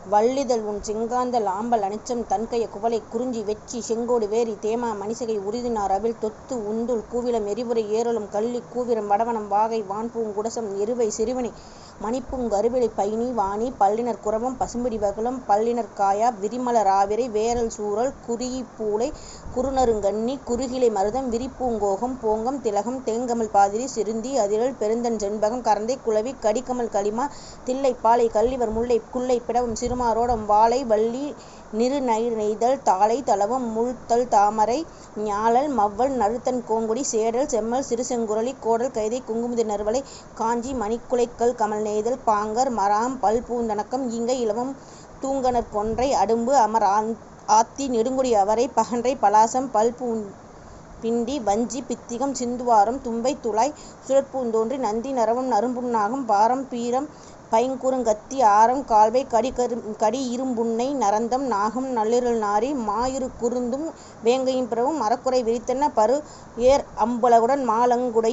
வள்ளிதழ் உன் செங்காந்த லாம்பல் அனிச்சம் தன்கைய குவளை குறிஞ்சி வெட்சி செங்கோடு வேரி தேமா மணிசகை உறுதினார் அவில் தொத்து உந்துள் கூவிலம் எரிபுரை ஏறலும் கள்ளி கூவிரம் வடவனம் வாகை வான்பூங் குடசம் எருவை சிறுவினை மணிப்புங் கருவிலை பைனி வாணி பல்லினர் குரவம் பசும்பிடி வகுளம் பல்லினர் காயா விரிமலர் ஆவிரை வேரல் சூறல் குறியிப்பூளை குறுநறுங்கண்ணி குறுகிலை மருதம் விரிப்பூங்கோகம் போங்கம் திலகம் தேங்கமல் பாதிரி சிறுந்தி அதிரல் பெருந்தன் செண்பகம் கரந்தை குளவி கடிக்கமல் களிமா தில்லை பாலை கள்ளிவர் முல்லை குல்லை பிடவும் சிறுமாரோடம் வாழை வள்ளி நெய்தல் தாழை தளவம் முள்தல் தாமரை ஞாழல் மவ்வல் நறுத்தன் கோங்குடி சேடல் செம்மல் சிறுசெங்குரலி கோடல் கைதை குங்குமுதி நறுவலை காஞ்சி மணிக்குலைக்கல் கமல் நெய்தல் பாங்கர் மராம் பல் பூந்தணக்கம் ஈங்கை இலவம் தூங்கனர் கொன்றை அடும்பு அமர் ஆத்தி நெடுங்குடி அவரை பகன்றை பலாசம் பல் பிண்டி வஞ்சி பித்திகம் சிந்துவாரம் தும்பை துளாய் சுழற்பூந்தோன்றி நந்தி நரவம் நறும்புன்னாகம் பாரம் பீரம் பைங்குறுங்கத்தி ஆரம் கால்வை கடி இரும்புன்னை நரந்தம் நாகம் நள்ளிருள் நாரி மாயிரு குருந்தும் வேங்கையும் பிறவும் மரக்குறை விரித்தன பரு ஏர் அம்பலகுடன் மாலங்குடை